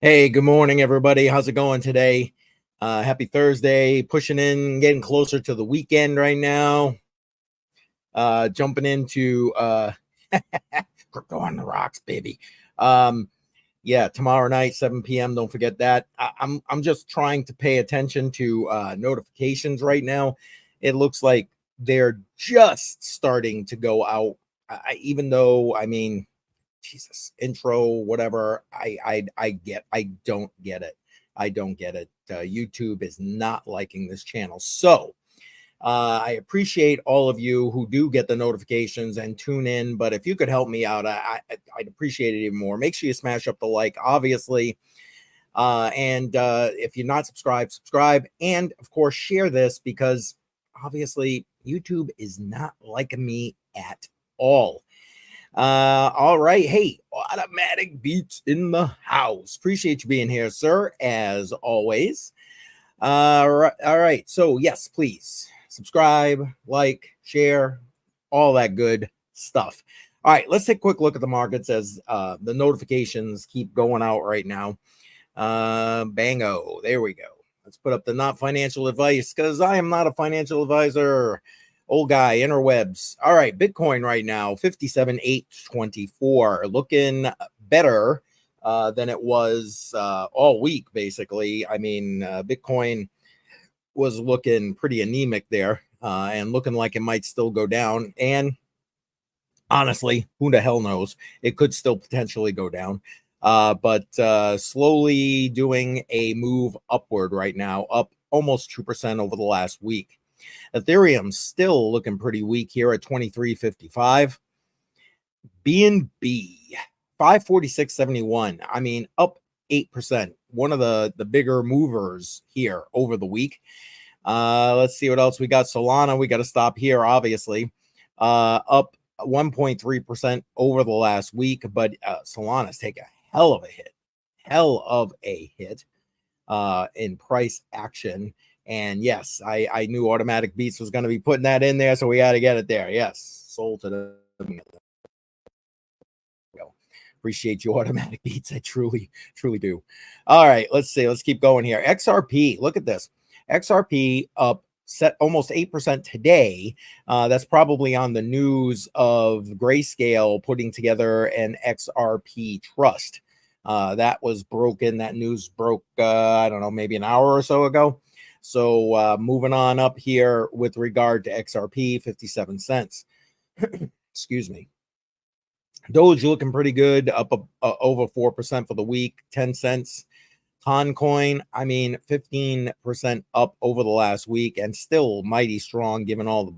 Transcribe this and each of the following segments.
Hey, good morning, everybody. How's it going today? Happy Thursday. Pushing in, getting closer to the weekend right now. Jumping into crypto on the rocks, baby. Yeah, tomorrow night, 7 p.m. Don't forget that. I'm just trying to pay attention to notifications right now. It looks like they're just starting to go out. Even though, I mean, Jesus, intro, whatever. I don't get it. I don't get it. YouTube is not liking this channel. So I appreciate all of you who do get the notifications and tune in. But if you could help me out, I'd appreciate it even more. Make sure you smash up the like, obviously. And if you're not subscribed, subscribe. And of course, share this because obviously YouTube is not liking me at all. All right. Hey, automatic beats in the house. Appreciate you being here, sir, as always. All right. So, yes, please subscribe, like, share, all that good stuff. All right, let's take a quick look at the markets as the notifications keep going out right now. Bango. There we go. Let's put up the not financial advice because I am not a financial advisor. Old guy, interwebs. All right, Bitcoin right now, 57,824, looking better than it was all week, basically. I mean, Bitcoin was looking pretty anemic there and looking like it might still go down. And honestly, who the hell knows? It could still potentially go down. But slowly doing a move upward right now, up almost 2% over the last week. Ethereum still looking pretty weak here at 23.55. BNB 546.71. I mean, up 8%. One of the bigger movers here over the week. Let's see what else we got. Solana, we got to stop here, obviously. Up 1.3% over the last week, but Solana's taken a hell of a hit in price action. And yes, I knew Automatic Beats was going to be putting that in there, so we got to get it there. Yes, sold to them. Appreciate you, Automatic Beats. I truly do. All right, let's see. Let's keep going here. XRP, look at this. XRP up set almost 8% today. That's probably on the news of Grayscale putting together an XRP trust. That was broken. That news broke, I don't know, maybe an hour or so ago. So moving on up here with regard to XRP, 57 cents. Excuse me. Doge looking pretty good, up over 4% for the week, 10 cents. Concoin, I mean, 15% up over the last week and still mighty strong given all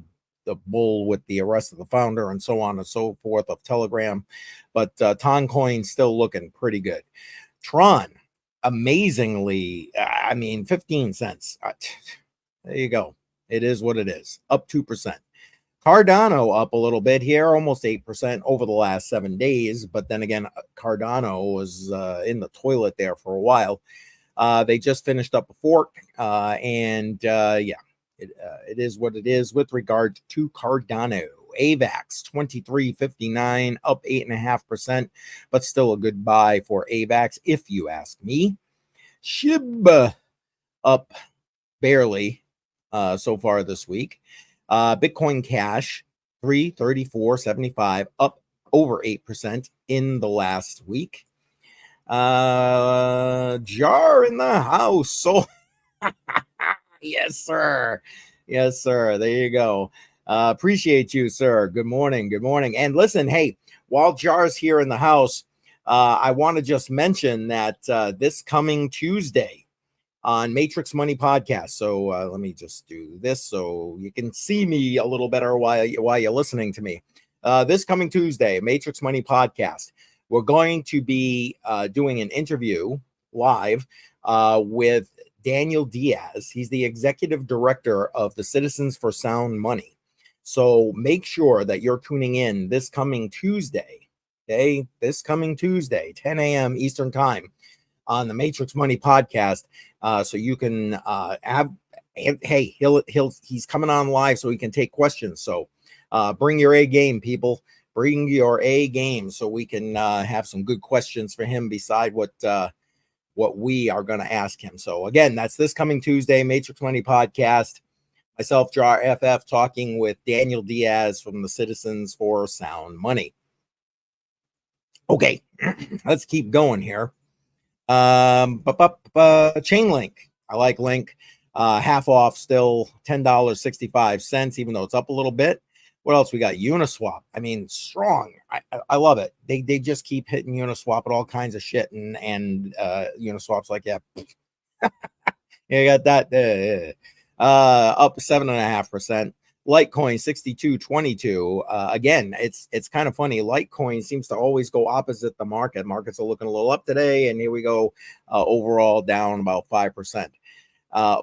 the bull with the arrest of the founder and so on and so forth of Telegram. But Toncoin still looking pretty good. Tron, amazingly, I mean, 15 cents. There you go. It is what it is. Up 2%. Cardano up a little bit here, almost 8% over the last 7 days. But then again, Cardano was in the toilet there for a while. They just finished up a fork. Yeah, it is what it is with regard to Cardano. AVAX 23.59, up 8.5%, but still a good buy for AVAX, if you ask me. SHIB up barely so far this week. Bitcoin Cash 334.75, up over 8% in the last week. Jar in the house. So yes, sir. Yes, sir. There you go. Appreciate you, sir. Good morning. Good morning. And listen, hey, while Jar's here in the house, I want to just mention that this coming Tuesday on Matrix Money Podcast. So let me just do this so you can see me a little better while you're listening to me. This coming Tuesday, Matrix Money Podcast, we're going to be doing an interview live with Daniel Diaz. He's the executive director of the Citizens for Sound Money. So make sure that you're tuning in this coming Tuesday, okay? This coming Tuesday, 10 a.m. Eastern Time on the Matrix Money Podcast. So you can hey, he's coming on live so he can take questions. So bring your A game, people. Bring your A game so we can have some good questions for him beside what what we are going to ask him. So again, that's this coming Tuesday, Matrix Money Podcast. Myself, Jar FF, talking with Daniel Diaz from the Citizens for Sound Money. Okay, let's keep going here. Chain Link. I like Link. Half off still, $10.65, even though it's up a little bit. What else we got? Uniswap. I mean, strong. I love it. They just keep hitting Uniswap at all kinds of shit, and Uniswap's like, yeah, you got that. Up 7.5%. Litecoin 62.22. Again, it's kind of funny. Litecoin seems to always go opposite the market. Markets are looking a little up today, and here we go. Overall down about 5%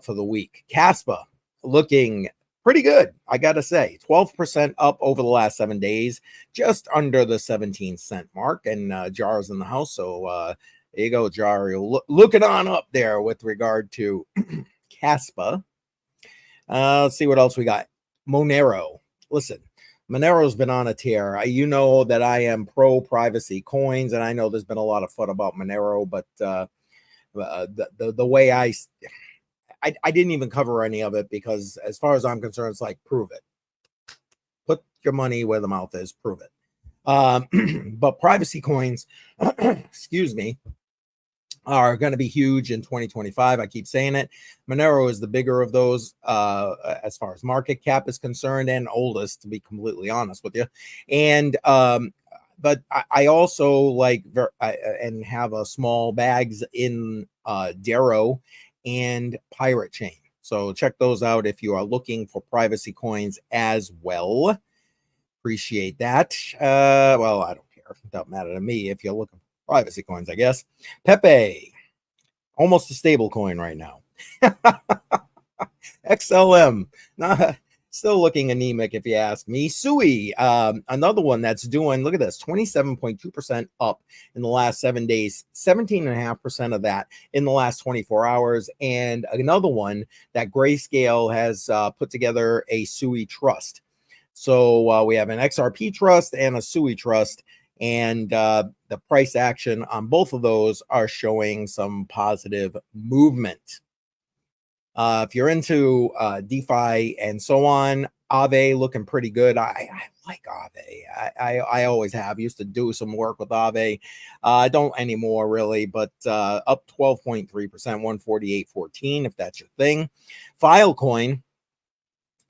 for the week. Caspa looking pretty good, I gotta say. 12% up over the last 7 days, just under the 17-cent mark. And Jar's in the house, so there you go, Jar. You're looking on up there with regard to Caspa. Let's see what else we got. Monero. Listen, Monero's been on a tear. You know that I am pro privacy coins, and I know there's been a lot of fun about Monero, but the way I didn't even cover any of it, because as far as I'm concerned, it's like, prove it. Put your money where the mouth is. Prove it. But privacy coins, excuse me, are going to be huge in 2025. I keep saying it. Monero is the bigger of those as far as market cap is concerned, and oldest, to be completely honest with you. And but I also like and have a small bags in Darrow and Pirate Chain. So check those out if you are looking for privacy coins as well. Appreciate that. Well, I don't care. It doesn't matter to me if you're looking for privacy coins, I guess. Pepe, almost a stable coin right now. XLM, still looking anemic if you ask me. Sui, another one that's doing, look at this, 27.2% up in the last 7 days, 17.5% of that in the last 24 hours. And another one that Grayscale has put together a Sui trust. So we have an XRP trust and a Sui trust, and the price action on both of those are showing some positive movement. If you're into DeFi and so on, Aave looking pretty good. I like Aave. I always have. Used to do some work with Aave. I don't anymore, really, but up 12.3%, 148.14 if that's your thing. Filecoin.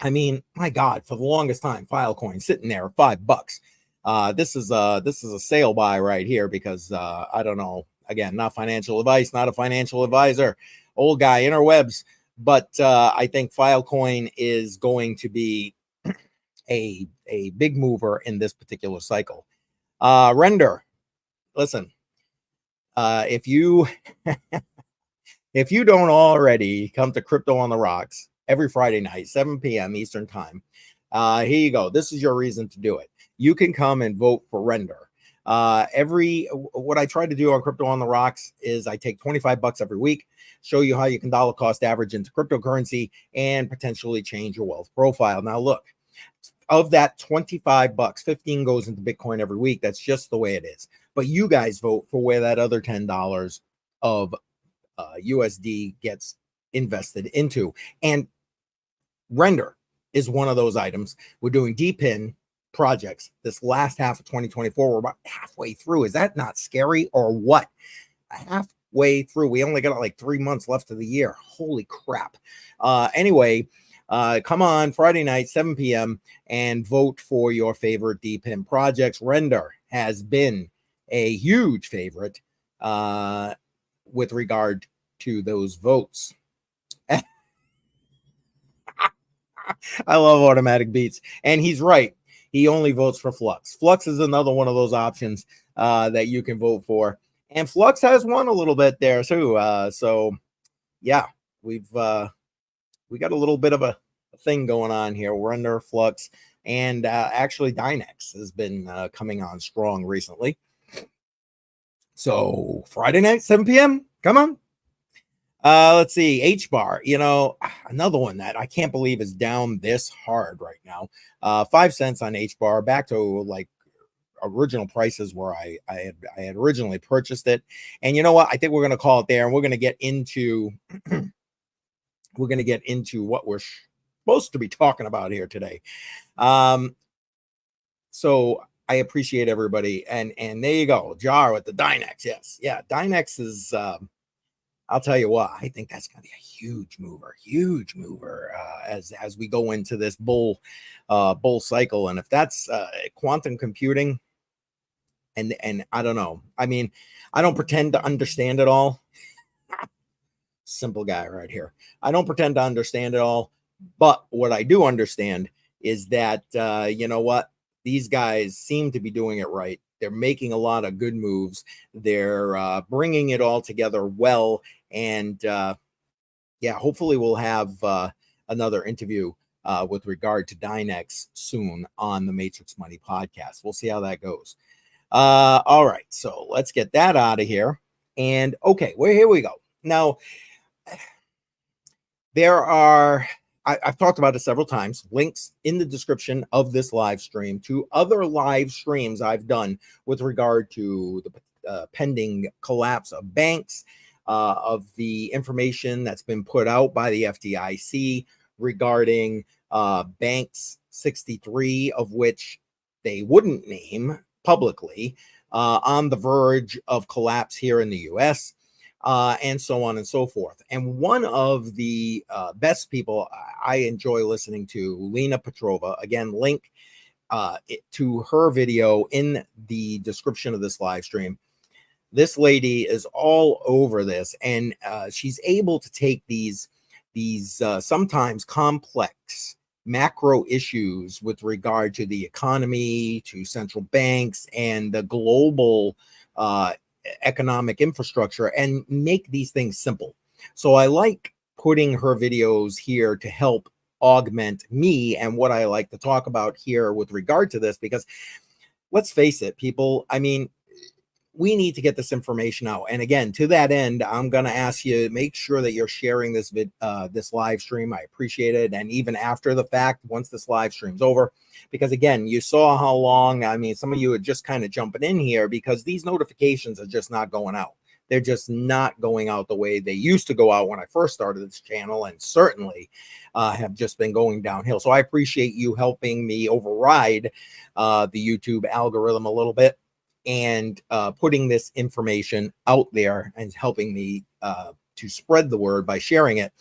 I mean, my God, for the longest time, Filecoin sitting there at $5. This is a sale buy right here, because I don't know. Again, not financial advice, not a financial advisor. Old guy, interwebs. But I think Filecoin is going to be a big mover in this particular cycle. Render, listen, if you if you don't already come to Crypto on the Rocks every Friday night, 7 p.m. Eastern time, here you go. This is your reason to do it. You can come and vote for Render. What I try to do on Crypto on the Rocks is I take $25 every week, show you how you can dollar cost average into cryptocurrency and potentially change your wealth profile. Now, look, of that $25, 15 goes into Bitcoin every week. That's just the way it is. But you guys vote for where that other $10 of USD gets invested into. And Render is one of those items. We're doing DPIN projects this last half of 2024. We're about halfway through. Is that not scary or what? Halfway through. We only got like 3 months left of the year. Holy crap. Anyway, come on Friday night, 7 p.m. and vote for your favorite DPIN projects. Render has been a huge favorite with regard to those votes. I love automatic beats. And he's right. He only votes for Flux. Flux is another one of those options that you can vote for. And Flux has won a little bit there too. So yeah, we got a little bit of a thing going on here. We're under Flux, and actually Dynex has been coming on strong recently. So Friday night, 7 p.m. Come on. Let's see, HBAR, another one that I can't believe is down this hard right now. 5 cents on HBAR, back to like original prices where I had originally purchased it. And you know what? I think we're going to call it there, and we're going to get into what we're supposed to be talking about here today. So I appreciate everybody, and there you go, Jar with the Dynex. Yes, yeah, Dynex is. I'll tell you what, I think that's going to be a huge mover as we go into this bull cycle. And if that's quantum computing, and I don't know, I mean, I don't pretend to understand it all. Simple guy right here. I don't pretend to understand it all, but what I do understand is that you know what, these guys seem to be doing it right. They're making a lot of good moves. They're bringing it all together well. And yeah, hopefully we'll have another interview with regard to Dynex soon on the Matrix Money podcast. We'll see how that goes. All right, so let's get that out of here. And okay, well, here we go. Now, I've talked about it several times, links in the description of this live stream to other live streams I've done with regard to the pending collapse of banks, of the information that's been put out by the FDIC regarding banks 63, of which they wouldn't name publicly, on the verge of collapse here in the US, and so on and so forth. And one of the best people I enjoy listening to, Lena Petrova, again, link to her video in the description of this live stream. This lady is all over this, and she's able to take these sometimes complex macro issues with regard to the economy, to central banks, and the global economic infrastructure, and make these things simple. So I like putting her videos here to help augment me and what I like to talk about here with regard to this, because let's face it, people, I mean, we need to get this information out. And again, to that end, I'm going to ask you, make sure that you're sharing this this live stream. I appreciate it. And even after the fact, once this live stream's over, because again, you saw how long, I mean, some of you are just kind of jumping in here because these notifications are just not going out. They're just not going out the way they used to go out when I first started this channel, and certainly have just been going downhill. So I appreciate you helping me override the YouTube algorithm a little bit, and putting this information out there and helping me to spread the word by sharing it.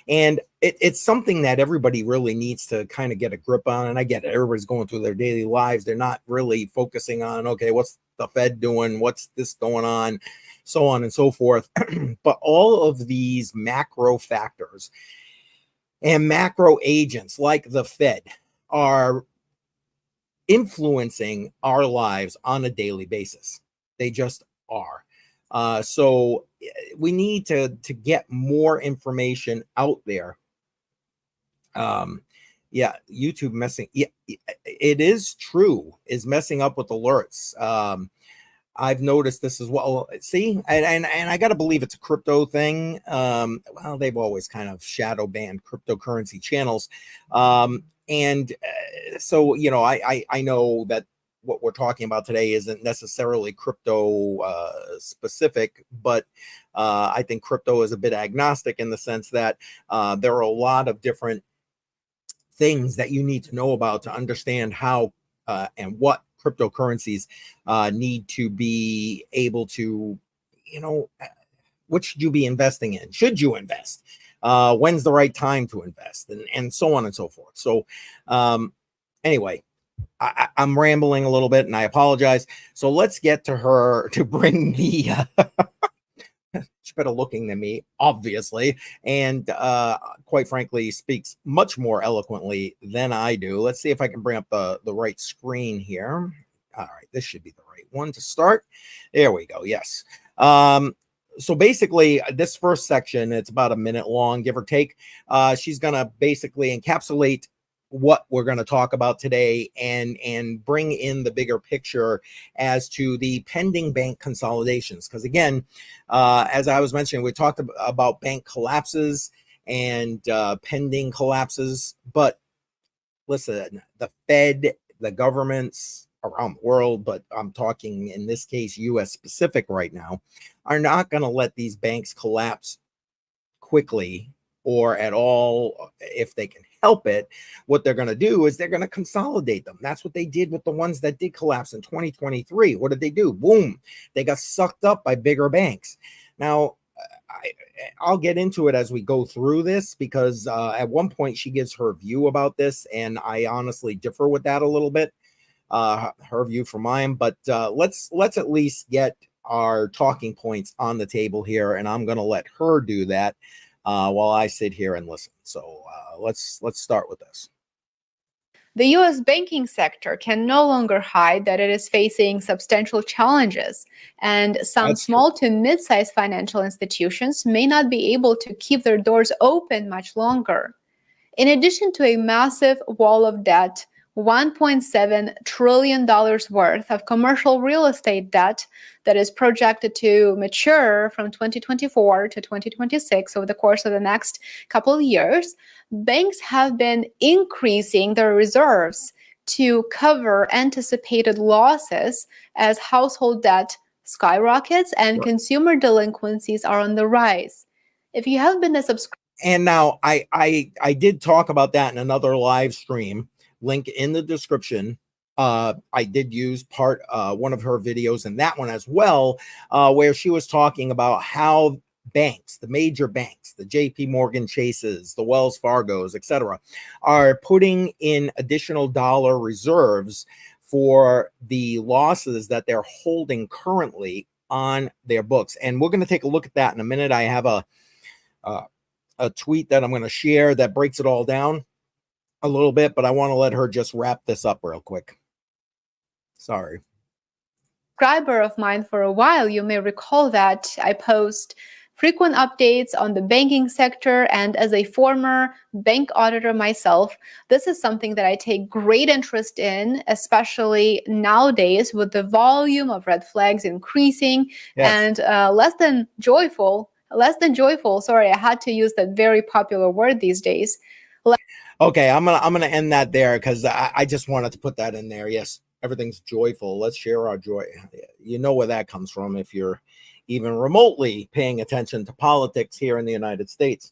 And it's something that everybody really needs to kind of get a grip on. And I get it, everybody's going through their daily lives. They're not really focusing on, okay, what's the Fed doing? What's this going on? So on and so forth. But all of these macro factors and macro agents like the Fed are influencing our lives on a daily basis. They just are. So we need to get more information out there. Yeah, YouTube messing. Yeah, it is true, is messing up with alerts. I've noticed this as well. See, and I got to believe it's a crypto thing. Well, they've always kind of shadow banned cryptocurrency channels. And so, you know, I know that what we're talking about today isn't necessarily crypto specific, but I think crypto is a bit agnostic in the sense that there are a lot of different things that you need to know about to understand how and what cryptocurrencies need to be able to, you know, what should you be investing in? Should you invest? When's the right time to invest? And so on and so forth. So anyway, I'm rambling a little bit and I apologize. So let's get to her to bring the she's better looking than me, obviously, and quite frankly speaks much more eloquently than I do. Let's see if I can bring up the right screen here. All right, this should be the right one to start. There we go. Yes. So basically, this first section, it's about a minute long, give or take. She's going to basically encapsulate what we're going to talk about today and bring in the bigger picture as to the pending bank consolidations. Because again, as I was mentioning, we talked about bank collapses and pending collapses. But listen, the Fed, the governments around the world, but I'm talking in this case, US specific right now, are not going to let these banks collapse quickly or at all if they can help it. What they're going to do is they're going to consolidate them. That's what they did with the ones that did collapse in 2023. What did they do? Boom, they got sucked up by bigger banks. Now I'll get into it as we go through this, because at one point she gives her view about this, and I honestly differ with that a little bit, her view from mine. But let's at least get our talking points on the table here, and I'm going to let her do that while I sit here and listen. So let's start with this. The U.S. banking sector can no longer hide that it is facing substantial challenges, and some small to mid-sized financial institutions may not be able to keep their doors open much longer. In addition to a massive wall of debt, $1.7 trillion worth of commercial real estate debt that is projected to mature from 2024 to 2026 over the course of the next couple of years, banks have been increasing their reserves to cover anticipated losses as household debt skyrockets and consumer delinquencies are on the rise. If you have been a subscriber, and now I did talk about that in another live stream, link in the description. I did use one of her videos in that one as well, where she was talking about how banks, the major banks, the JP Morgan Chases, the Wells Fargos, etc., are putting in additional dollar reserves for the losses that they're holding currently on their books. And we're going to take a look at that in a minute. I have a tweet that I'm going to share that breaks it all down a little bit, but I want to let her just wrap this up real quick. Sorry. Subscriber of mine for a while, you may recall that I post frequent updates on the banking sector, and as a former bank auditor myself, this is something that I take great interest in, especially nowadays with the volume of red flags increasing. Yes. And less than joyful, sorry, I had to use that very popular word these days. Okay, I'm gonna end that there, because I just wanted to put that in there. Yes, everything's joyful. Let's share our joy. You know where that comes from if you're even remotely paying attention to politics here in the United States.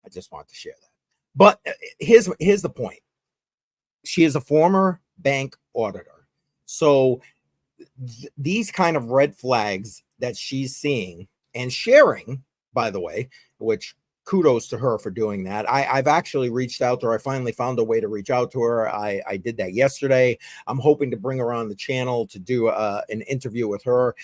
I just want to share that. But here's the point. She is a former bank auditor. So these kind of red flags that she's seeing and sharing, by the way, which kudos to her for doing that. I've actually reached out to her. I finally found a way to reach out to her. I did that yesterday. I'm hoping to bring her on the channel to do an interview with her.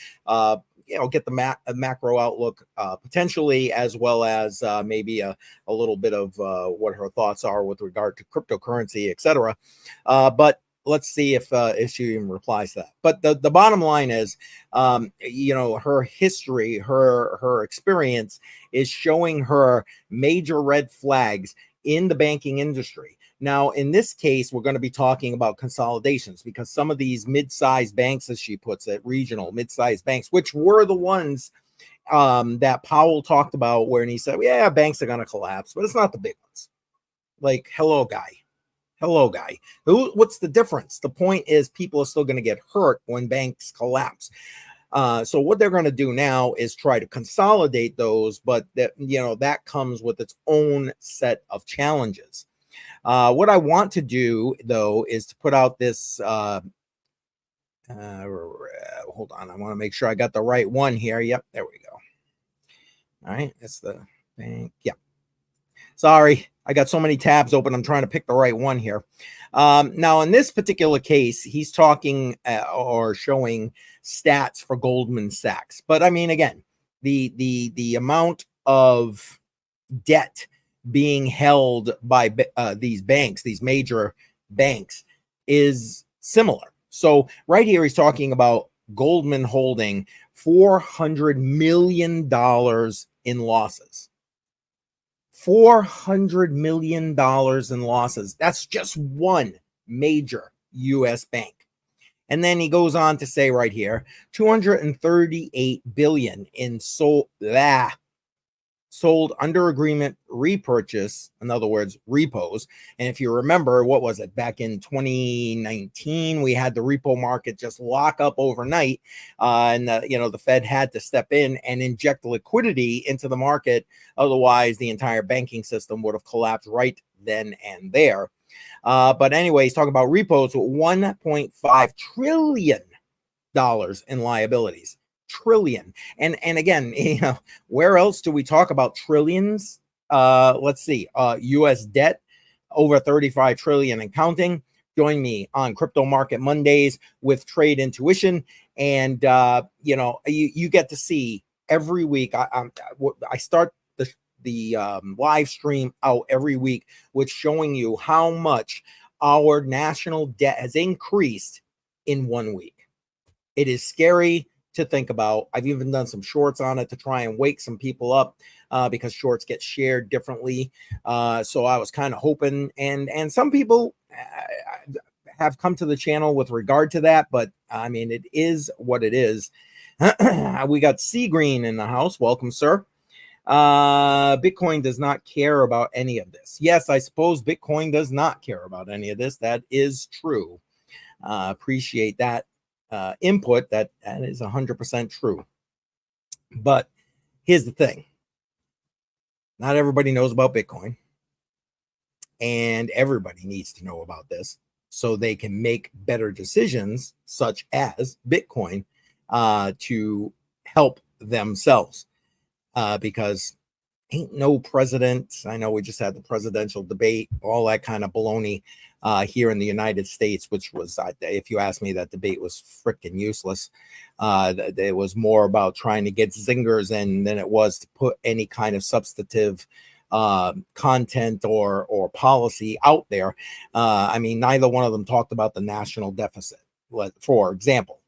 Get the macro outlook potentially, as well as maybe a little bit of what her thoughts are with regard to cryptocurrency, etc. But let's see if she even replies to that. But the bottom line is, her history, her experience is showing her major red flags in the banking industry. Now, in this case, we're going to be talking about consolidations, because some of these mid-sized banks, as she puts it, regional mid-sized banks, which were the ones that Powell talked about, when he said, yeah, banks are going to collapse, but it's not the big ones. Like, hello, guy. What's the difference? The point is, people are still going to get hurt when banks collapse. So what they're going to do now is try to consolidate those, but that comes with its own set of challenges. What I want to do, though, is to put out this. Hold on, I want to make sure I got the right one here. Yep, there we go. All right, it's the bank. Yep. Sorry, I got so many tabs open. I'm trying to pick the right one here. Now, in this particular case, he's talking or showing stats for Goldman Sachs. But I mean, again, the amount of debt being held by these banks, these major banks, is similar. So right here, he's talking about Goldman holding $400 million in losses. $400 million in losses. That's just one major U.S. bank. And then he goes on to say right here, $238 billion in sold under agreement repurchase, in other words, repos. And if you remember, what was it, back in 2019, we had the repo market just lock up overnight, and the Fed had to step in and inject liquidity into the market. Otherwise, the entire banking system would have collapsed right then and there. But anyways, talking about repos, $1.5 trillion in liabilities. Trillion. And again, where else do we talk about trillions? Let's see. US debt over 35 trillion and counting. Join me on Crypto Market Mondays with Trade Intuition, and you get to see every week. I start the live stream out every week with showing you how much our national debt has increased in 1 week. It is scary to think about. I've even done some shorts on it to try and wake some people up, because shorts get shared differently. So I was kind of hoping, and some people have come to the channel with regard to that, but I mean, it is what it is. We got C Green in the house. Welcome, sir. Bitcoin does not care about any of this. Yes, I suppose Bitcoin does not care about any of this. That is true. Appreciate that input. That is 100% true. But here's the thing. Not everybody knows about Bitcoin, and everybody needs to know about this so they can make better decisions, such as Bitcoin, to help themselves. Because ain't no president. I know we just had the presidential debate, all that kind of baloney here in the United States, which was, if you ask me, that debate was freaking useless. It was more about trying to get zingers in than it was to put any kind of substantive content or policy out there. I mean, neither one of them talked about the national deficit, for example,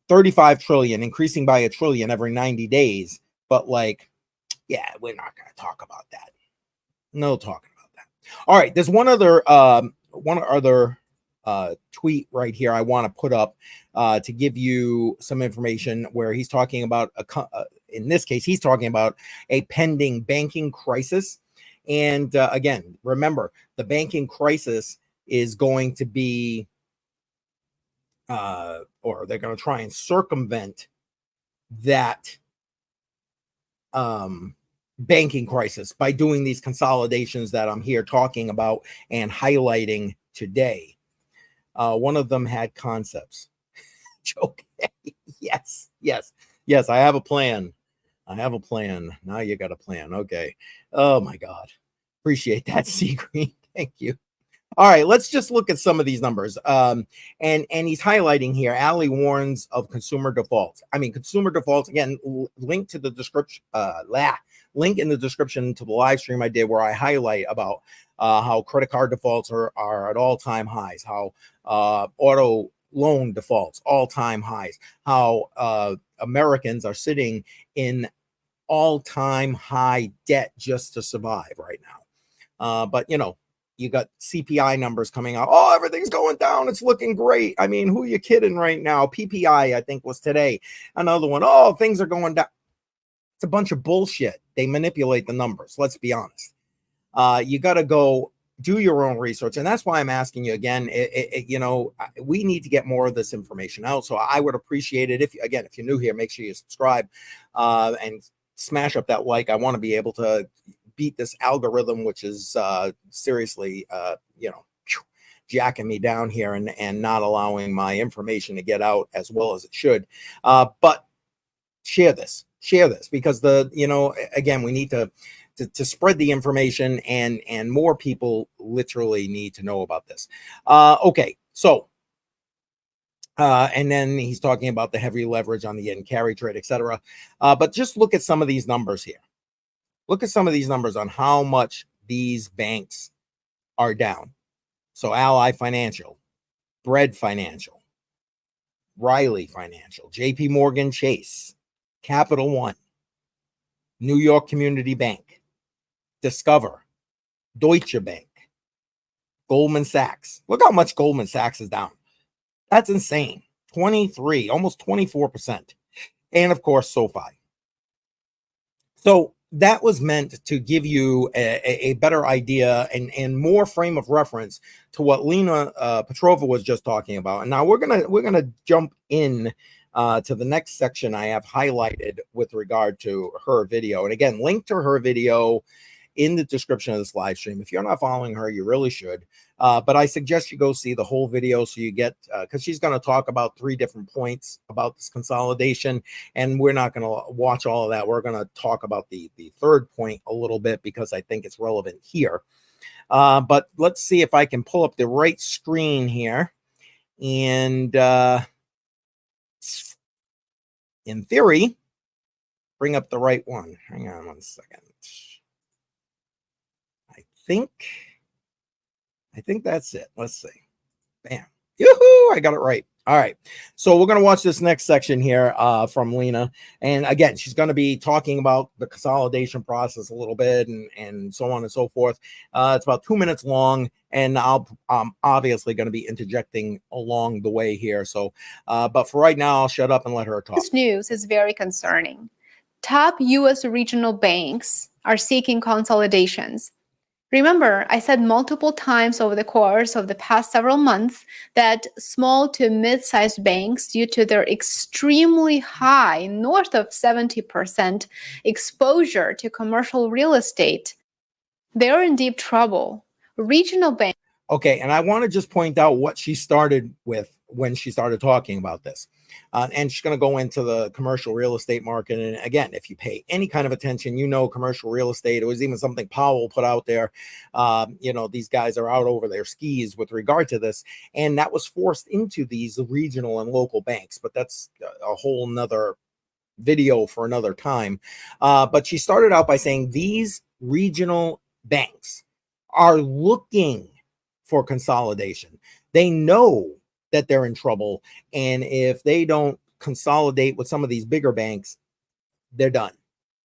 35 trillion increasing by $1 trillion every 90 days. But yeah, we're not going to talk about that. No talking about that. All right. There's one other tweet right here I want to put up to give you some information, where he's talking about, in this case, he's talking about a pending banking crisis. And again, remember, the banking crisis is going to be, or they're going to try and circumvent that banking crisis by doing these consolidations that I'm here talking about and highlighting today. One of them had concepts. Okay. Yes. I have a plan. Now you got a plan. Okay. Oh my God. Appreciate that, C Green. Thank you. All right, let's just look at some of these numbers. And he's highlighting here, Ali warns of consumer defaults. I mean, consumer defaults, again, link to the description, link in the description to the live stream I did where I highlight about how credit card defaults are at all-time highs, how auto loan defaults, all-time highs, how Americans are sitting in all-time high debt just to survive right now. But, you got CPI numbers coming out. Oh, everything's going down. It's looking great. I mean, who are you kidding right now? PPI, I think, was today. Another one. Oh, things are going down. It's a bunch of bullshit. They manipulate the numbers. Let's be honest. You got to go do your own research. And that's why I'm asking you again, we need to get more of this information out. So I would appreciate it if you're new here, make sure you subscribe and smash up that like. I want to be able to beat this algorithm, which is seriously, jacking me down here and not allowing my information to get out as well as it should. But share this because again, we need to spread the information, and more people literally need to know about this. Okay, so and then he's talking about the heavy leverage on the end carry trade, etc. But just look at some of these numbers here. Look at some of these numbers on how much these banks are down. So Ally Financial, Bread Financial, Riley Financial, JP Morgan Chase, Capital One, New York Community Bank, Discover, Deutsche Bank, Goldman Sachs. Look how much Goldman Sachs is down. That's insane. 23, almost 24%. And of course, SoFi. So that was meant to give you a better idea and more frame of reference to what Lena Petrova was just talking about. And now we're gonna jump in to the next section I have highlighted with regard to her video. And again, link to her video in the description of this live stream. If you're not following her, you really should. But I suggest you go see the whole video so you get, because she's going to talk about 3 different points about this consolidation, and we're not going to watch all of that. We're going to talk about the third point a little bit because I think it's relevant here. But let's see if I can pull up the right screen here. And in theory, bring up the right one. Hang on one second. I think that's it. Let's see. Bam. Yoo-hoo! I got it right. All right. So we're going to watch this next section here from Lena. And again, she's going to be talking about the consolidation process a little bit and so on and so forth. It's about 2 minutes long, and I'm obviously going to be interjecting along the way here. So, but for right now, I'll shut up and let her talk. This news is very concerning. Top U.S. regional banks are seeking consolidations. Remember, I said multiple times over the course of the past several months that small to mid-sized banks, due to their extremely high, north of 70% exposure to commercial real estate, they're in deep trouble. Regional banks. Okay, and I want to just point out what she started with when she started talking about this. And she's going to go into the commercial real estate market. And again, if you pay any kind of attention, you know, commercial real estate, it was even something Powell put out there. You know, these guys are out over their skis with regard to this. And that was forced into these regional and local banks. But that's a whole nother video for another time. But she started out by saying these regional banks are looking for consolidation. They know that they're in trouble, and if they don't consolidate with some of these bigger banks, they're done,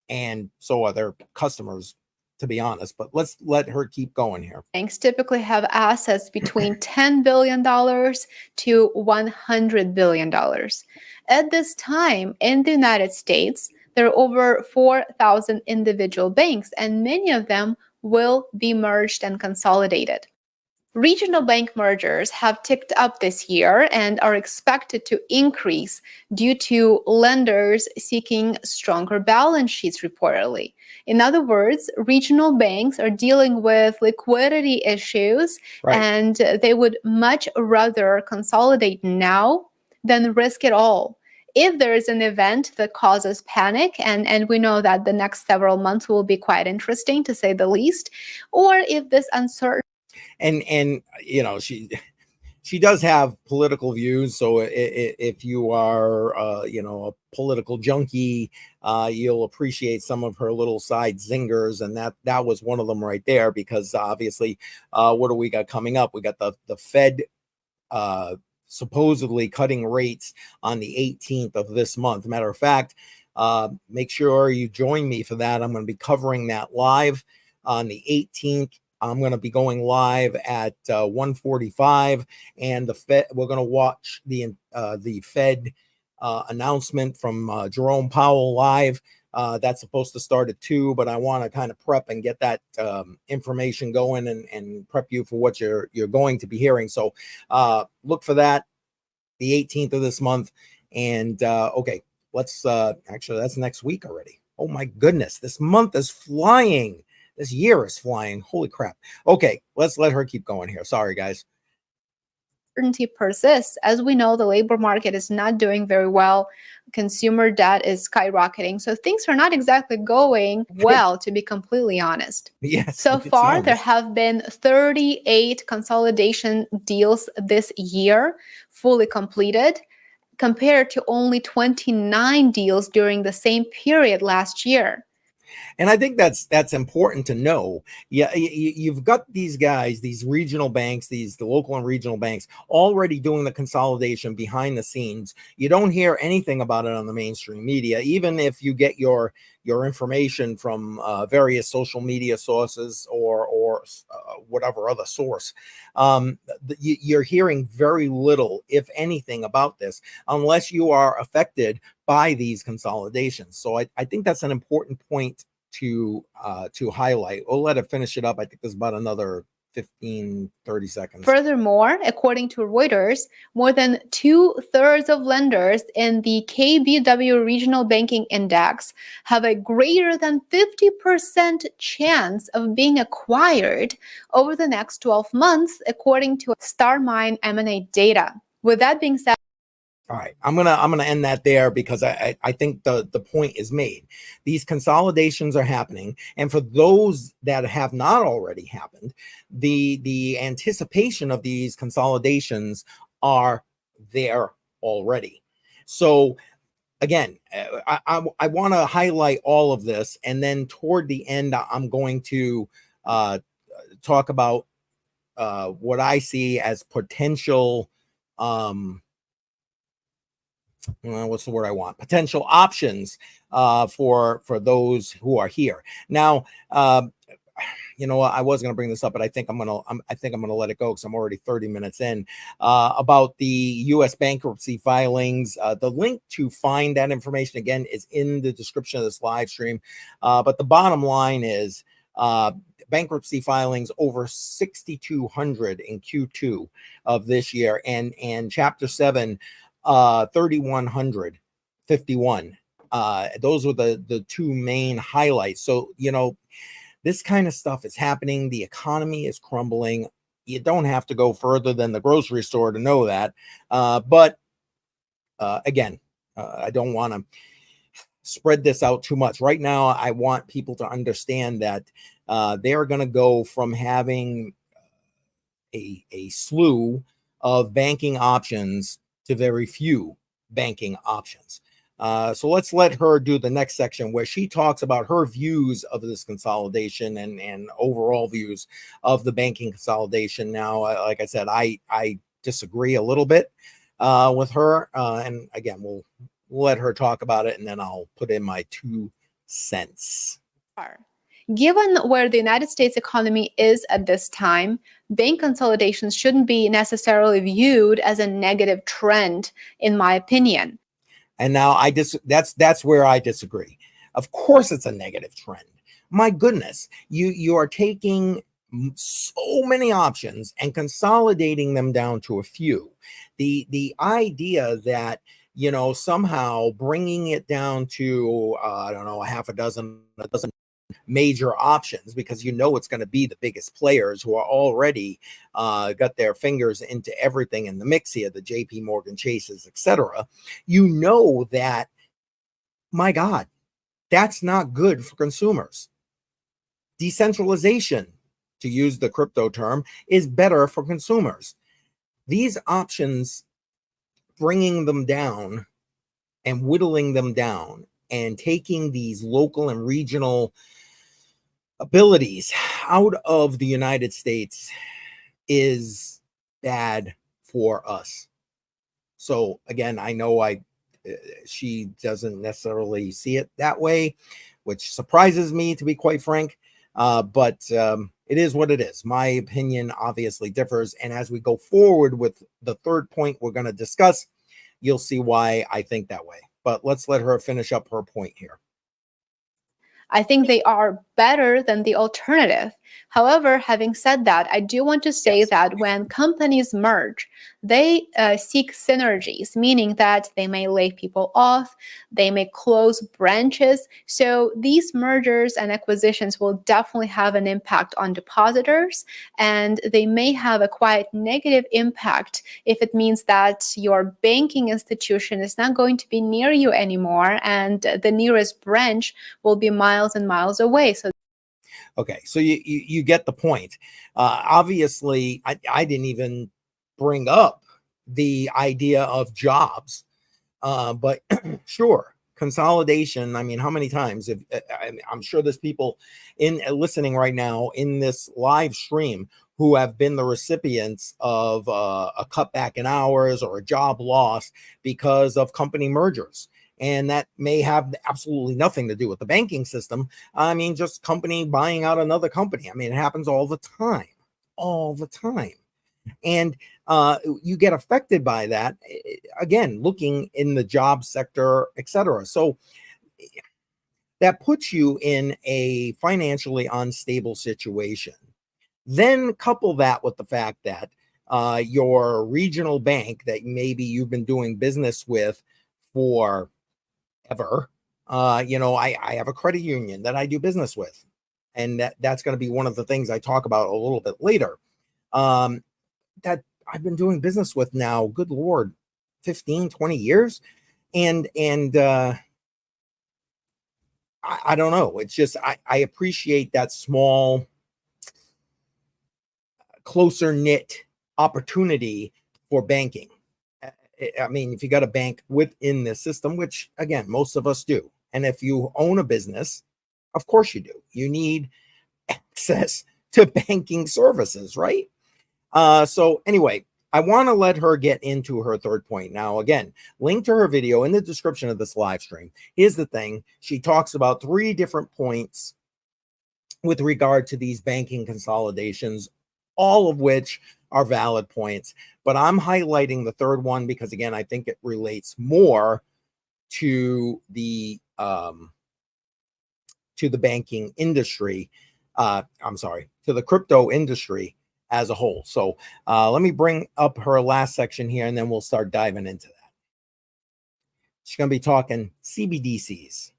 and so are their customers, to be honest. But let's let her keep going here. Banks typically have assets between $10 billion to $100 billion. At this time in the United States, there are over 4,000 individual banks, and many of them will be merged and consolidated. Regional bank mergers have ticked up this year and are expected to increase due to lenders seeking stronger balance sheets, reportedly. In other words, regional banks are dealing with liquidity issues, right, and they would much rather consolidate now than risk it all. If there is an event that causes panic, and we know that the next several months will be quite interesting, to say the least, or if this uncertainty. And you know, she does have political views, so if you are you know, a political junkie, you'll appreciate some of her little side zingers, and that was one of them right there, because obviously what do we got coming up? We got the Fed supposedly cutting rates on the 18th of this month. Matter of fact, make sure you join me for that. I'm going to be covering that live on the 18th. I'm going to be going live at 1:45, and the Fed. We're going to watch the Fed announcement from Jerome Powell live. That's supposed to start at 2, but I want to kind of prep and get that information going and prep you for what you're going to be hearing. So look for that, the 18th of this month. And okay, let's actually, that's next week already. Oh my goodness, this month is flying. This year is flying. Holy crap. Okay, let's let her keep going here. Sorry, guys. Uncertainty persists. As we know, the labor market is not doing very well. Consumer debt is skyrocketing. So things are not exactly going well, to be completely honest. Yes. So far, there have been 38 consolidation deals this year, fully completed, compared to only 29 deals during the same period last year. And I think that's important to know. Yeah, you've got these guys, these regional banks, the local and regional banks already doing the consolidation behind the scenes. You don't hear anything about it on the mainstream media, even if you get your information from various social media sources or whatever other source. You're hearing very little, if anything, about this, unless you are affected by these consolidations. So I think that's an important point to highlight. We'll let it finish it up. I think there's about another 15, 30 seconds. Furthermore, according to Reuters, more than 2/3 of lenders in the KBW Regional Banking Index have a greater than 50% chance of being acquired over the next 12 months, according to StarMine M&A data. With that being said, all right, I'm gonna end that there because I think the point is made. These consolidations are happening, and for those that have not already happened, the anticipation of these consolidations are there already. So again, I want to highlight all of this, and then toward the end, I'm going to talk about what I see as potential. What's the word I want? Potential options for those who are here. Now, you know what? I was going to bring this up, but I think I'm gonna let it go because I'm already 30 minutes in. About the U.S. bankruptcy filings, the link to find that information again is in the description of this live stream. But the bottom line is bankruptcy filings over 6,200 in Q2 of this year, and Chapter 7. 3,151. Those were the two main highlights. So, you know, this kind of stuff is happening. The economy is crumbling. You don't have to go further than the grocery store to know that. But again, I don't want to spread this out too much. Right now, I want people to understand that they're going to go from having a slew of banking options to very few banking options. So let's let her do the next section where she talks about her views of this consolidation and overall views of the banking consolidation. Now, like I said, I disagree a little bit with her. And again, we'll let her talk about it, and then I'll put in my 2 cents. Given where the United States economy is at this time, bank consolidations shouldn't be necessarily viewed as a negative trend, in my opinion. And now that's where I disagree. Of course, it's a negative trend. My goodness, you are taking so many options and consolidating them down to a few. The idea that, you know, somehow bringing it down to I don't know, a dozen major options, because you know it's going to be the biggest players who are already got their fingers into everything in the mix here, the JP Morgan Chases, etc. You know that, my God, that's not good for consumers. Decentralization, to use the crypto term, is better for consumers. These options, bringing them down and whittling them down and taking these local and regional abilities out of the United States is bad for us. So again, I know she doesn't necessarily see it that way, which surprises me, to be quite frank. But it is what it is. My opinion obviously differs. And as we go forward with the third point we're going to discuss, you'll see why I think that way. But let's let her finish up her point here. I think they are better than the alternative. However, having said that, I do want to say that when companies merge, they seek synergies, meaning that they may lay people off, they may close branches. So these mergers and acquisitions will definitely have an impact on depositors, and they may have a quite negative impact if it means that your banking institution is not going to be near you anymore, and the nearest branch will be miles and miles away. So okay, so you get the point. Obviously, I didn't even bring up the idea of jobs, but sure, consolidation. I mean, how many times? I'm sure there's people in listening right now in this live stream who have been the recipients of a cutback in hours or a job loss because of company mergers. And that may have absolutely nothing to do with the banking system. I mean, just company buying out another company. I mean, it happens all the time. And you get affected by that, again, looking in the job sector, etc. So that puts you in a financially unstable situation. Then couple that with the fact that your regional bank that maybe you've been doing business with for ever, I have a credit union that I do business with, and that's going to be one of the things I talk about a little bit later. That I've been doing business with now, good Lord, 15, 20 years. And I don't know. It's just, I appreciate that small, closer knit opportunity for banking. I mean, if you got a bank within this system, which again, most of us do. And if you own a business, of course you do. You need access to banking services, right? So anyway, I want to let her get into her third point. Now, again, link to her video in the description of this live stream. Here's the thing. She talks about 3 different points with regard to these banking consolidations, all of which are valid points. But I'm highlighting the third one because, again, I think it relates more to the banking industry. I'm sorry, to the crypto industry as a whole. So let me bring up her last section here, and then we'll start diving into that. She's going to be talking CBDCs,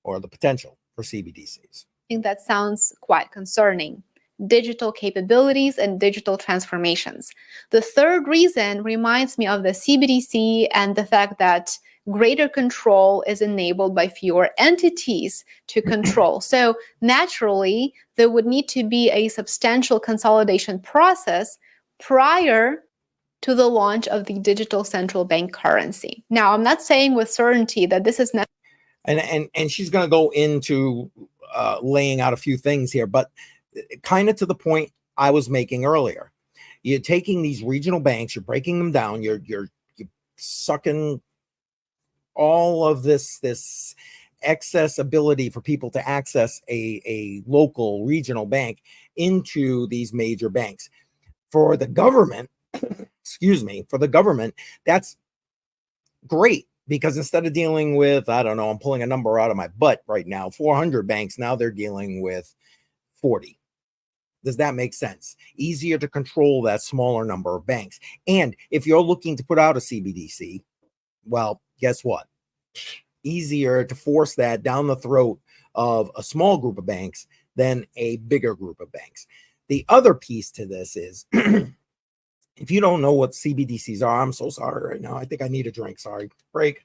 or the potential for CBDCs. I think that sounds quite concerning. Digital capabilities and digital transformations. The third reason reminds me of the CBDC and the fact that greater control is enabled by fewer entities to control. So naturally, there would need to be a substantial consolidation process prior to the launch of the digital central bank currency. Now, I'm not saying with certainty that this is and she's going to go into laying out a few things here, but kind of to the point I was making earlier. You're taking these regional banks, you're breaking them down, you're sucking all of this excess ability for people to access a local regional bank into these major banks. For the government, for the government, that's great, because instead of dealing with, I don't know, I'm pulling a number out of my butt right now, 400 banks, now they're dealing with 40. Does that make sense? Easier to control that smaller number of banks. And if you're looking to put out a CBDC, well, guess what? Easier to force that down the throat of a small group of banks than a bigger group of banks. The other piece to this is, if you don't know what CBDCs are, I'm so sorry right now. I think I need a drink. Sorry. Break.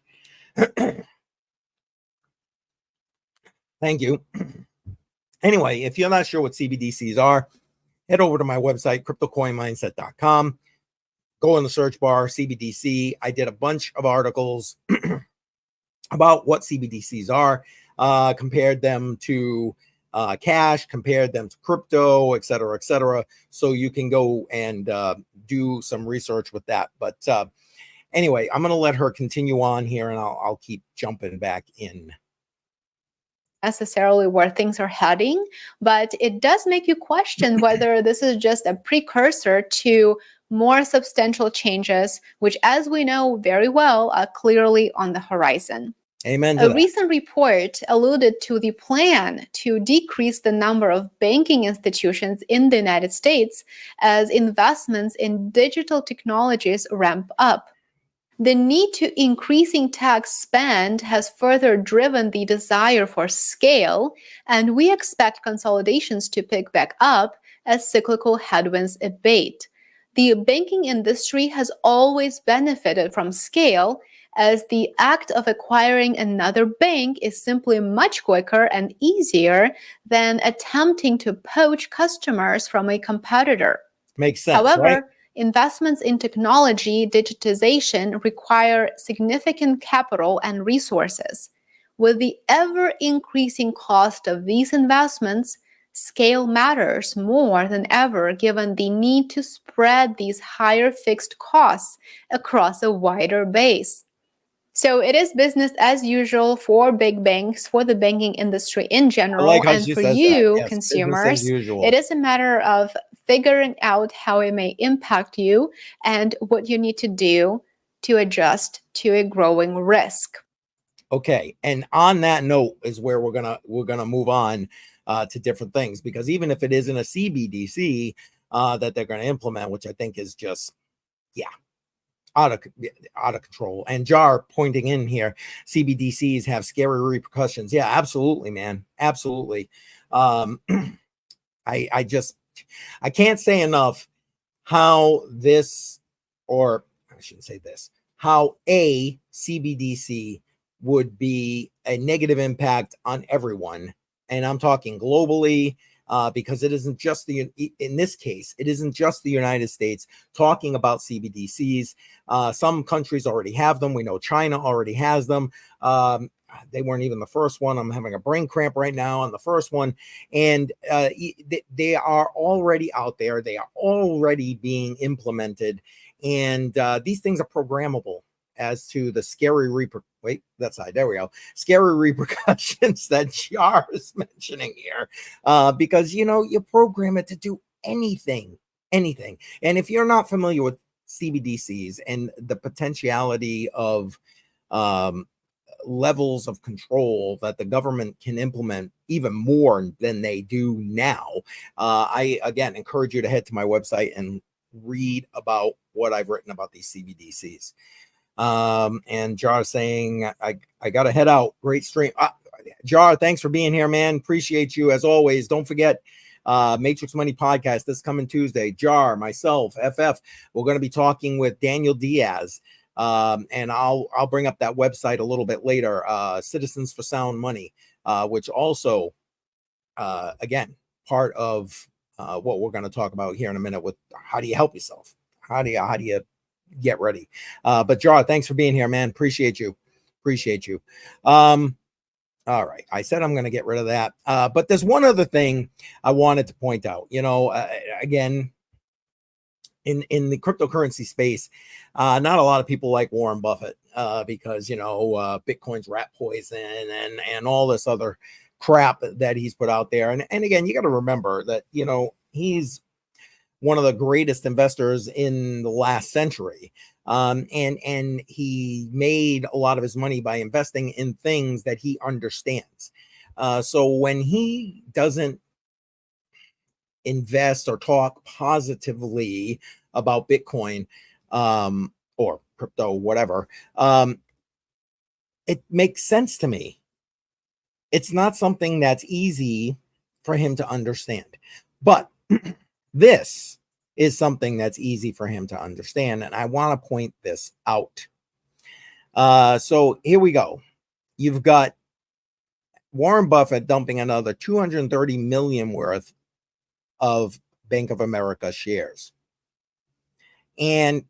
Thank you. Anyway, if you're not sure what CBDCs are, head over to my website, cryptocoinmindset.com. Go in the search bar, CBDC. I did a bunch of articles about what CBDCs are, compared them to cash, compared them to crypto, et cetera, et cetera. So you can go and do some research with that. But anyway, I'm going to let her continue on here, and I'll keep jumping back in. Necessarily where things are heading, but it does make you question whether this is just a precursor to more substantial changes, which, as we know very well, are clearly on the horizon. Amen to that. A recent report alluded to the plan to decrease the number of banking institutions in the United States as investments in digital technologies ramp up. The need to increasing tax spend has further driven the desire for scale, and we expect consolidations to pick back up as cyclical headwinds abate. The banking industry has always benefited from scale, as the act of acquiring another bank is simply much quicker and easier than attempting to poach customers from a competitor. Makes sense. However, right? Investments in technology digitization require significant capital and resources. With the ever-increasing cost of these investments, scale matters more than ever, given the need to spread these higher fixed costs across a wider base. So it is business as usual for big banks, for the banking industry in general, and for you, yes, consumers. It is a matter of figuring out how it may impact you and what you need to do to adjust to a growing risk. Okay, and on that note is where we're gonna move on to different things, because even if it isn't a CBDC that they're going to implement, which I think is just, yeah, out of control. And Jar pointing in here, CBDCs have scary repercussions. Yeah, absolutely, man, absolutely. I just, I can't say enough how this, or I shouldn't say this, how a CBDC would be a negative impact on everyone. And I'm talking globally, because it isn't just in this case, it isn't just the United States talking about CBDCs. Some countries already have them. We know China already has them. They weren't even the first one. I'm having a brain cramp right now on the first one. And they are already out there. They are already being implemented. And these things are programmable as to the scary wait, that side, there we go, scary repercussions that Jar is mentioning here, because you program it to do anything. And if you're not familiar with CBDCs and the potentiality of levels of control that the government can implement even more than they do now, I again encourage you to head to my website and read about what I've written about these CBDCs. And Jar saying, I gotta head out. Great stream. Jar, thanks for being here, man. Appreciate you as always. Don't forget, Matrix Money Podcast this coming Tuesday. Jar, myself, FF, we're going to be talking with Daniel Diaz. And I'll bring up that website a little bit later, Citizens for Sound Money, which also, again, part of what we're going to talk about here in a minute with how do you help yourself? How do you get ready? But Jar, thanks for being here, man. Appreciate you. All right. I said I'm going to get rid of that. But there's one other thing I wanted to point out, again, in the cryptocurrency space, not a lot of people like Warren Buffett, because, Bitcoin's rat poison and all this other crap that he's put out there. And again, you got to remember that, he's one of the greatest investors in the last century. And he made a lot of his money by investing in things that he understands. So when he doesn't invest or talk positively about Bitcoin, or crypto, whatever, it makes sense to me. It's not something that's easy for him to understand, but this is something that's easy for him to understand. And I want to point this out. So here we go. You've got Warren Buffett dumping another 230 million worth of Bank of America shares. And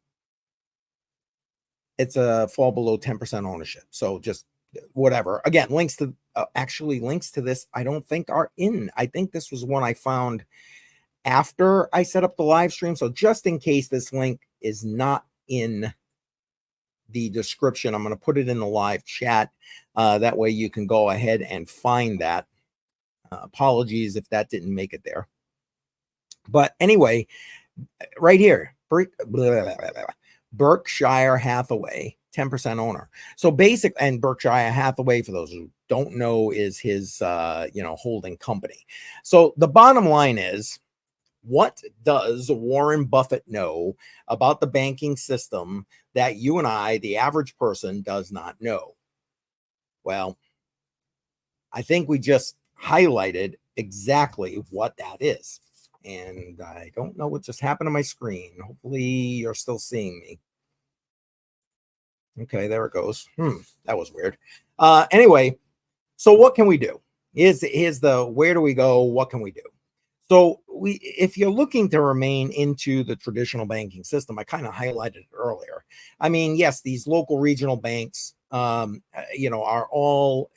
it's a fall below 10% ownership. So just whatever. Again, links to this, I don't think are in. I think this was one I found after I set up the live stream. So just in case this link is not in the description, I'm going to put it in the live chat. That way you can go ahead and find that. Apologies if that didn't make it there. But anyway, right here, Berkshire Hathaway, 10% owner. So basic, and Berkshire Hathaway, for those who don't know, is his holding company. So the bottom line is, what does Warren Buffett know about the banking system that you and I, the average person, does not know? Well, I think we just highlighted exactly what that is. And I don't know what just happened to my screen. Hopefully you're still seeing me. Okay, there it goes. That was weird. Anyway, so what can we do? Here's the where do we go? What can we do? So if you're looking to remain into the traditional banking system, I kind of highlighted it earlier. I mean, yes, these local regional banks, are all,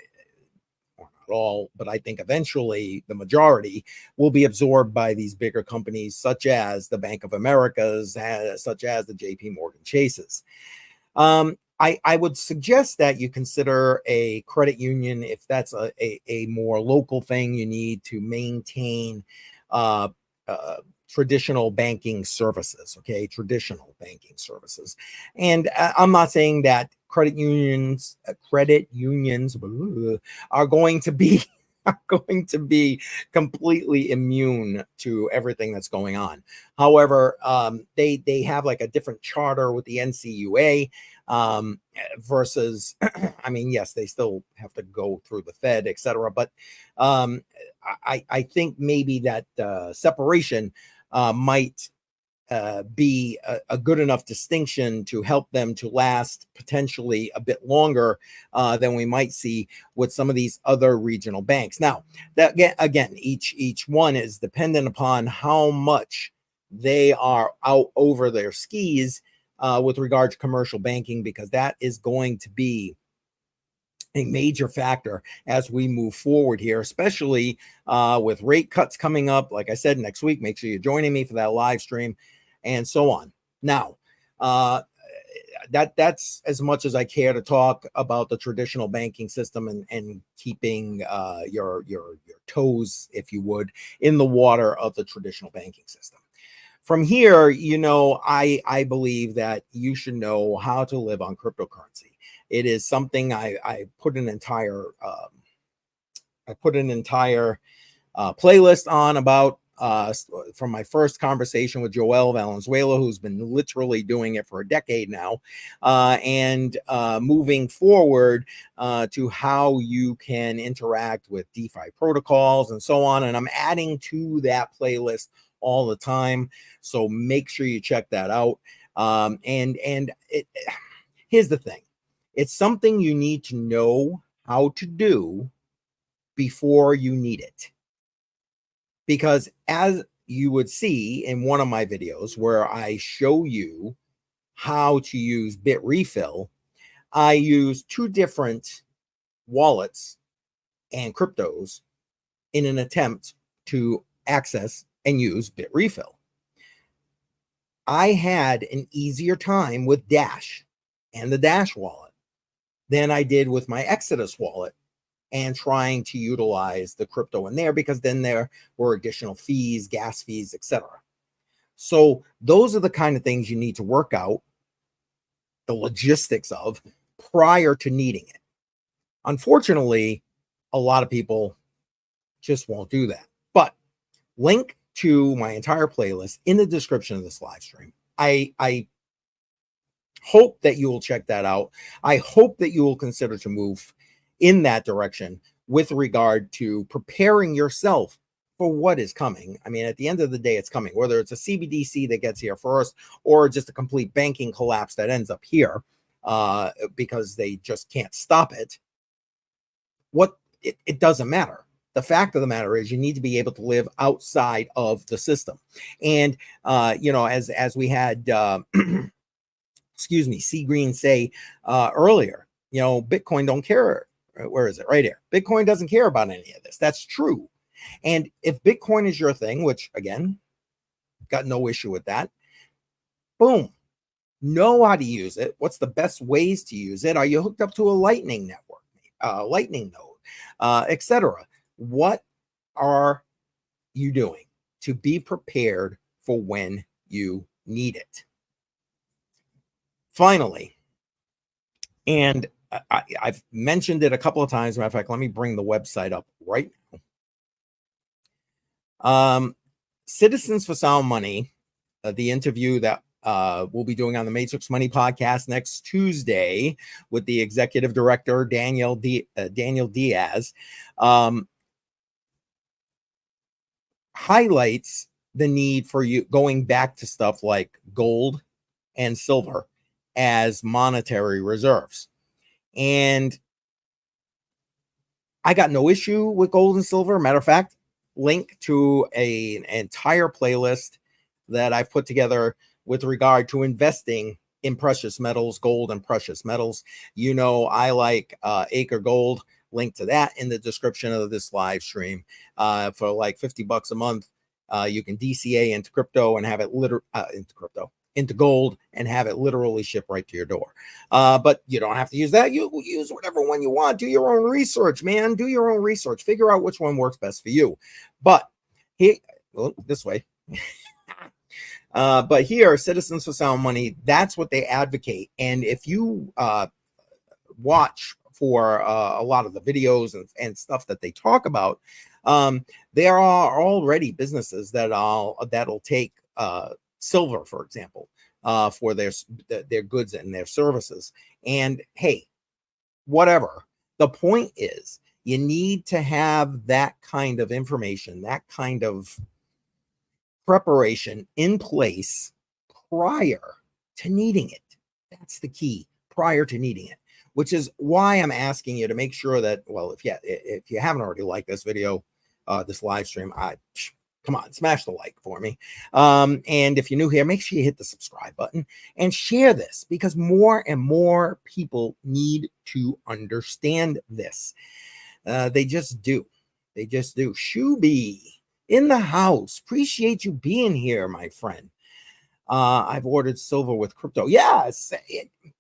or not all, but I think eventually the majority will be absorbed by these bigger companies, such as the Bank of Americas, such as the JP Morgan Chases. I would suggest that you consider a credit union if that's a more local thing you need to maintain traditional banking services. Okay, traditional banking services. And I'm not saying that credit unions are going to be completely immune to everything that's going on. However, they have like a different charter with the NCUA versus, I mean, yes, they still have to go through the Fed, etc. But I think maybe that separation might be a good enough distinction to help them to last potentially a bit longer than we might see with some of these other regional banks. Now, that again, each one is dependent upon how much they are out over their skis with regard to commercial banking, because that is going to be a major factor as we move forward here, especially with rate cuts coming up. Like I said, next week, make sure you're joining me for that live stream and so on. Now, that's as much as I care to talk about the traditional banking system and keeping your toes, if you would, in the water of the traditional banking system. From here, I believe that you should know how to live on cryptocurrency. It is something I put an entire playlist on about from my first conversation with Joel Valenzuela, who's been literally doing it for a decade now, and moving forward to how you can interact with DeFi protocols and so on. And I'm adding to that playlist all the time, so make sure you check that out. Here's the thing. It's something you need to know how to do before you need it. Because as you would see in one of my videos where I show you how to use Bitrefill, I use two different wallets and cryptos in an attempt to access and use Bitrefill. I had an easier time with Dash and the Dash wallet than I did with my Exodus wallet and trying to utilize the crypto in there, because then there were additional fees, gas fees, etc. So those are the kind of things you need to work out the logistics of prior to needing it. Unfortunately, a lot of people just won't do that. But link to my entire playlist in the description of this live stream. I hope that you will check that out. I hope that you will consider to move in that direction with regard to preparing yourself for what is coming. I mean, at the end of the day, it's coming, whether it's a CBDC that gets here first or just a complete banking collapse that ends up here because they just can't stop it. It doesn't matter. The fact of the matter is you need to be able to live outside of the system. And, as we had, C Green say earlier, Bitcoin don't care. Where is it? Right here. Bitcoin doesn't care about any of this. That's true. And if Bitcoin is your thing, which again, got no issue with that, boom, know how to use it. What's the best ways to use it? Are you hooked up to a Lightning network, Lightning node, etc.? What are you doing to be prepared for when you need it? Finally, and I've mentioned it a couple of times. Matter of fact, let me bring the website up right now. Citizens for Sound Money, the interview that we'll be doing on the Matrix Money podcast next Tuesday with the executive director, Daniel Diaz, highlights the need for you going back to stuff like gold and silver as monetary reserves. And I got no issue with gold and silver. Matter of fact, link to an entire playlist that I've put together with regard to investing in precious metals, gold and precious metals. I like Acre Gold. Link to that in the description of this live stream. For like $50 a month, you can DCA into crypto and have it into gold and have it literally shipped right to your door. But you don't have to use that. You use whatever one you want. Do your own research, man. Do your own research. Figure out which one works best for you. But this way. But here, Citizens for Sound Money, that's what they advocate. And if you watch for a lot of the videos and stuff that they talk about, there are already businesses that'll take silver, for example, for their goods and their services. And hey, whatever. The point is, you need to have that kind of information, that kind of preparation in place prior to needing it. That's the key, prior to needing it, which is why I'm asking you to make sure that, well, if you haven't already liked this video, this live stream, come on, smash the like for me. And if you're new here, make sure you hit the subscribe button and share this, because more and more people need to understand this. They just do. They just do. Shuby in the house. Appreciate you being here, my friend. I've ordered silver with crypto. Yeah,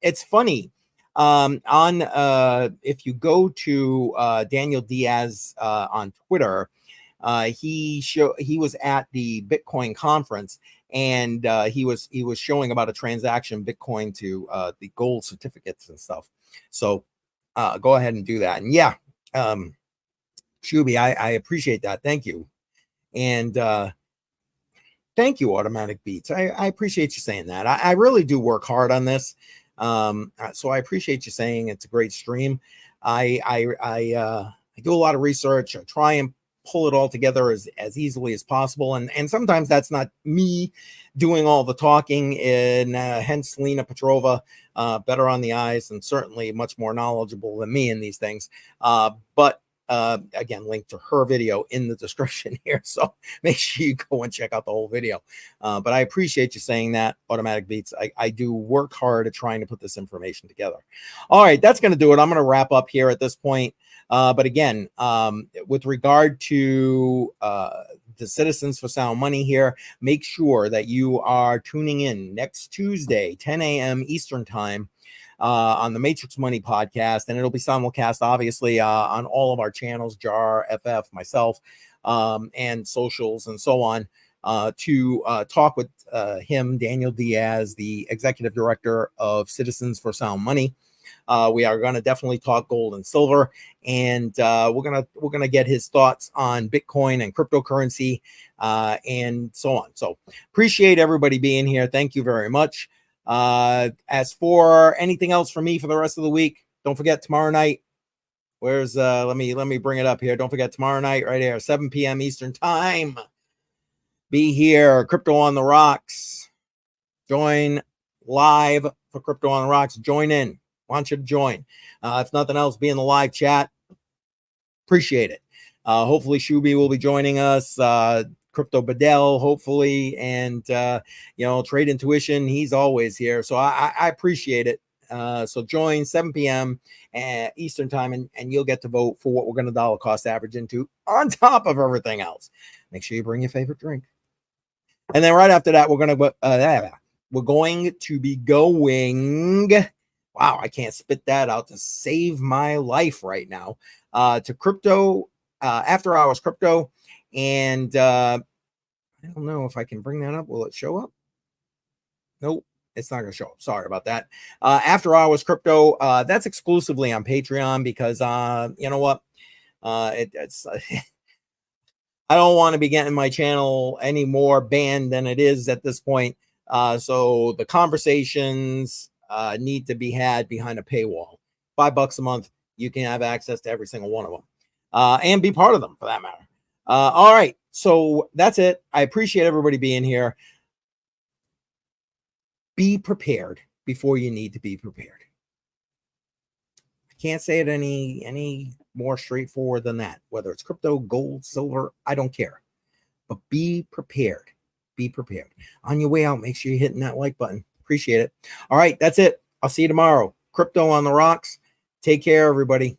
it's funny. If you go to Daniel Diaz on Twitter, he was at the Bitcoin conference, and he was showing about a transaction Bitcoin to the gold certificates and stuff. So go ahead and do that. And yeah, Shuby, I appreciate that. Thank you. And thank you, Automatic Beats. I appreciate you saying that. I really do work hard on this. So I appreciate you saying it's a great stream. I do a lot of research. I try and pull it all together as easily as possible. And sometimes that's not me doing all the talking, and hence Lena Petrova, better on the eyes and certainly much more knowledgeable than me in these things. But again, link to her video in the description here. So make sure you go and check out the whole video. But I appreciate you saying that, Automatic Beats. I do work hard at trying to put this information together. All right, that's going to do it. I'm going to wrap up here at this point. But again, with regard to the Citizens for Sound Money here, make sure that you are tuning in next Tuesday, 10 a.m. Eastern time, on the Matrix Money podcast, and it'll be simulcast obviously on all of our channels, JAR, FF, myself, and socials and so on, to talk with him, Daniel Diaz, the executive director of Citizens for Sound Money. We are going to definitely talk gold and silver, and we're gonna get his thoughts on Bitcoin and cryptocurrency, and so on. So appreciate everybody being here. Thank you very much. As for anything else for me for the rest of the week, don't forget tomorrow night. Where's let me bring it up here. Don't forget tomorrow night right here, 7 p.m. Eastern time. Be here, Crypto on the Rocks. Join live for Crypto on the Rocks. Join in. Want you to join. If nothing else, be in the live chat. Appreciate it. Hopefully Shuby will be joining us. Crypto Bedell, hopefully, and Trade Intuition, he's always here, so I appreciate it. So join 7 p.m. Eastern time, and you'll get to vote for what we're going to dollar cost average into on top of everything else. Make sure you bring your favorite drink, and then right after that we're going to be going. Wow, I can't spit that out to save my life right now. To crypto, after hours crypto. And I don't know if I can bring that up. Will it show up? Nope, it's not going to show up. Sorry about that. After hours crypto, that's exclusively on Patreon, because you know what? It's I don't want to be getting my channel any more banned than it is at this point. So the conversations need to be had behind a paywall. $5 a month, you can have access to every single one of them, and be part of them for that matter. All right, so that's it. I appreciate everybody being here. Be prepared before you need to be prepared. I can't say it any more straightforward than that. Whether it's crypto, gold, silver, I don't care. But be prepared. Be prepared. On your way out, make sure you're hitting that like button. Appreciate it. All right, that's it. I'll see you tomorrow. Crypto on the Rocks. Take care, everybody.